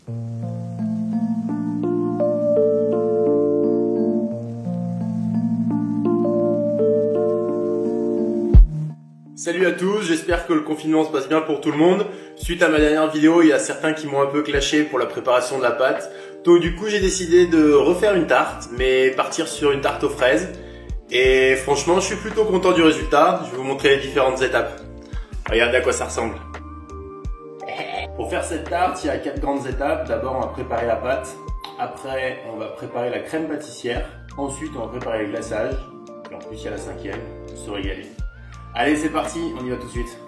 Salut à tous, j'espère que le confinement se passe bien pour tout le monde. Suite à ma dernière vidéo, il y a certains qui m'ont un peu clashé pour la préparation de la pâte. Donc du coup, j'ai décidé de refaire une tarte, mais partir sur une tarte aux fraises. Et franchement, je suis plutôt content du résultat. Je vais vous montrer les différentes étapes. Regardez à quoi ça ressemble. Pour faire cette tarte, il y a 4 grandes étapes. D'abord, on va préparer la pâte. Après, on va préparer la crème pâtissière. Ensuite, on va préparer le glaçage. Et en plus, il y a la 5e, se régaler. Allez, c'est parti, on y va tout de suite.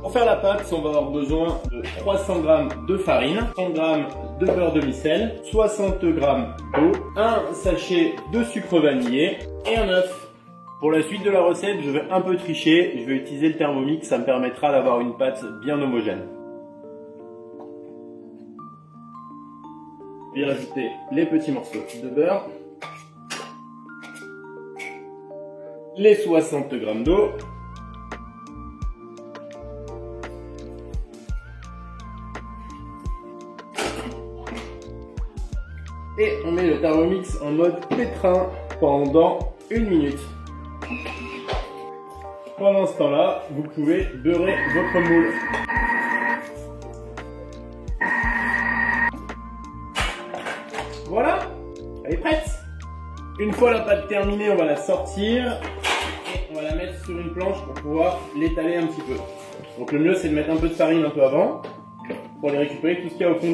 Pour faire la pâte, on va avoir besoin de 300 g de farine, 100 g de beurre demi-sel, 60 g d'eau, un sachet de sucre vanillé et un œuf. Pour la suite de la recette, je vais un peu tricher, je vais utiliser le Thermomix, ça me permettra d'avoir une pâte bien homogène. Je vais rajouter les petits morceaux de beurre, les 60 g d'eau, et on met le Thermomix en mode pétrin pendant 1 minute. Pendant ce temps-là, vous pouvez beurrer votre moule. Voilà, elle est prête. Une fois la pâte terminée, on va la sortir et on va la mettre sur une planche pour pouvoir l'étaler un petit peu. Donc le mieux, c'est de mettre un peu de farine un peu avant pour aller récupérer tout ce qu'il y a au fond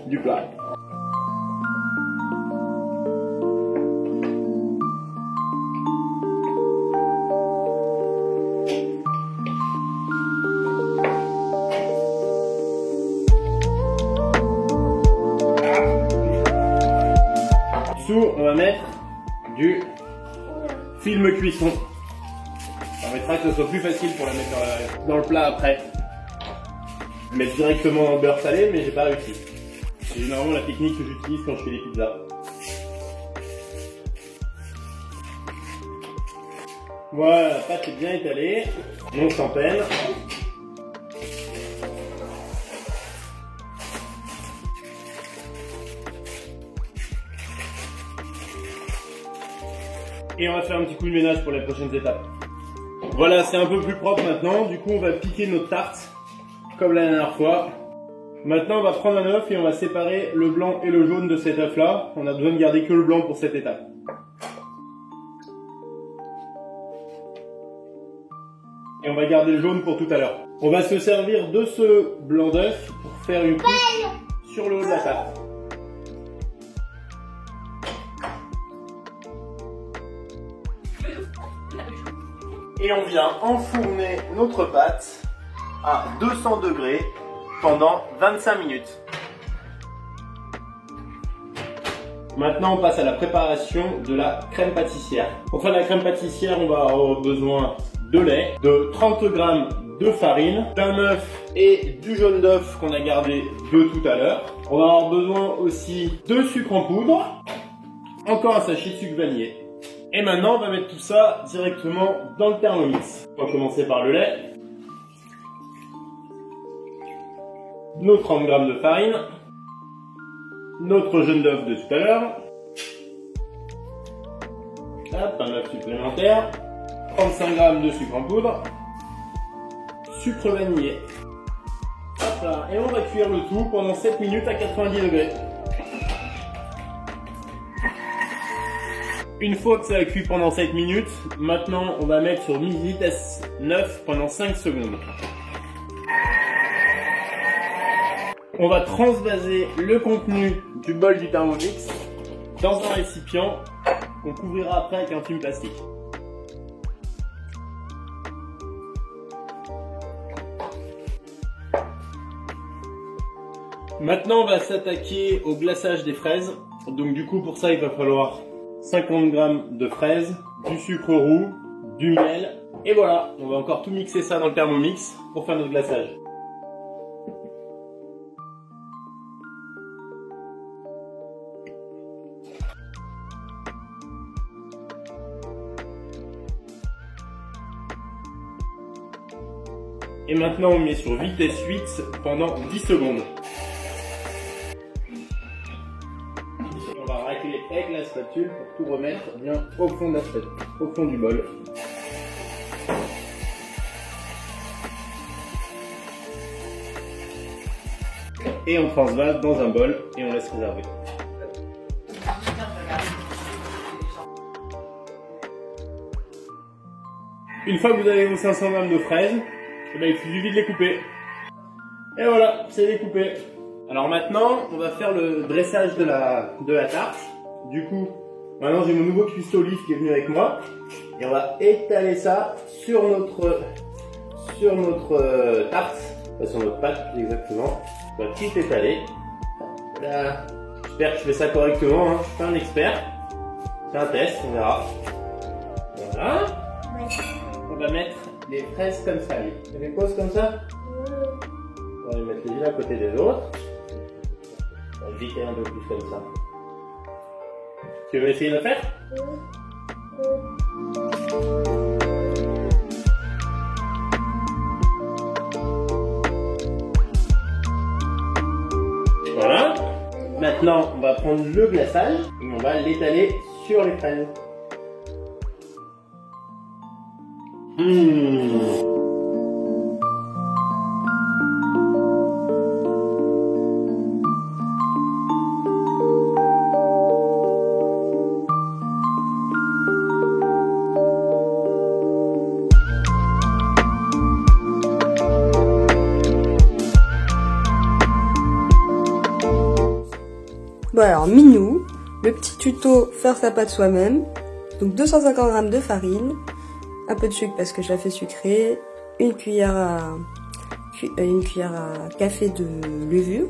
du plat. Dessous, on va mettre du film cuisson. Ça permettra que ce soit plus facile pour la mettre dans le plat après. Je vais mettre directement dans le beurre salé, mais j'ai pas réussi. C'est généralement la technique que j'utilise quand je fais des pizzas. Voilà, la pâte est bien étalée, donc sans peine. Et on va faire un petit coup de ménage pour les prochaines étapes. Voilà, c'est un peu plus propre maintenant. Du coup, on va piquer notre tarte, comme la dernière fois. Maintenant, on va prendre un œuf et on va séparer le blanc et le jaune de cet œuf-là. On a besoin de garder que le blanc pour cette étape. Et on va garder le jaune pour tout à l'heure. On va se servir de ce blanc d'œuf pour faire une couche sur le haut de la tarte. Et on vient enfourner notre pâte à 200 degrés pendant 25 minutes. Maintenant, on passe à la préparation de la crème pâtissière. Pour faire la crème pâtissière, on va avoir besoin de lait, de 30 g de farine, d'un œuf et du jaune d'œuf qu'on a gardé de tout à l'heure. On va avoir besoin aussi de sucre en poudre, encore un sachet de sucre vanillé. Et maintenant, on va mettre tout ça directement dans le Thermomix. On va commencer par le lait, nos 30 g de farine, notre jaune d'œuf de tout à l'heure, un œuf supplémentaire, 35 g de sucre en poudre, sucre vanillé. Hop là. Et on va cuire le tout pendant 7 minutes à 90 degrés. Une fois que ça a cuit pendant 7 minutes, maintenant on va mettre sur mi-vitesse 9 pendant 5 secondes. On va transvaser le contenu du bol du Thermomix dans un récipient qu'on couvrira après avec un film plastique. Maintenant on va s'attaquer au glaçage des fraises. Donc du coup pour ça il va falloir 50 g de fraises, du sucre roux, du miel, et voilà, on va encore tout mixer ça dans le Thermomix pour faire notre glaçage. Et maintenant on met sur vitesse 8 pendant 10 secondes. racler avec la spatule pour tout remettre bien au fond de la spatule, au fond du bol. Et on transvase dans un bol et on laisse réserver. Une fois que vous avez vos 500 g de fraises, il suffit de les couper. Et voilà, c'est découpé. Alors maintenant, on va faire le dressage de la tarte. Du coup, maintenant j'ai mon nouveau cuistot olive qui est venu avec moi. Et on va étaler ça sur notre tarte, enfin, sur notre pâte exactement. On va tout étaler. Voilà. J'espère que je fais ça correctement, hein. Je suis pas un expert. C'est un test, on verra. Voilà. On va mettre les fraises comme ça. Tu les poses comme ça? On va les mettre les unes à côté des autres. On va éviter un peu plus comme ça. Tu veux essayer de le faire? Voilà. Maintenant, on va prendre le glaçage et on va l'étaler sur les fraises. Bon alors Minou, le petit tuto faire sa pâte soi-même. Donc 250 g de farine, un peu de sucre parce que je la fais sucrée, une cuillère à café de levure.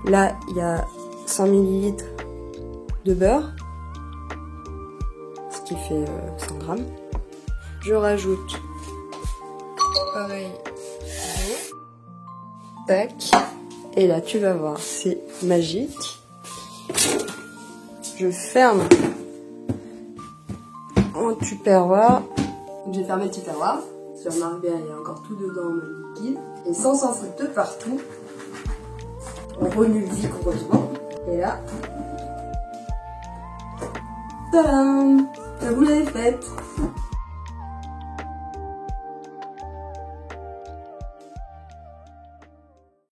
Là il y a 100 ml de beurre, ce qui fait 100 g. Je rajoute pareil d'eau. Tac. Et là, tu vas voir, c'est magique. Je ferme mon tupperware. J'ai fermé le tupperware. Si on remarque bien, il y a encore tout dedans, le liquide. Et sans s'en foutre de partout, on remue vigoureusement. Et là, tadam! Vous l'avez faite.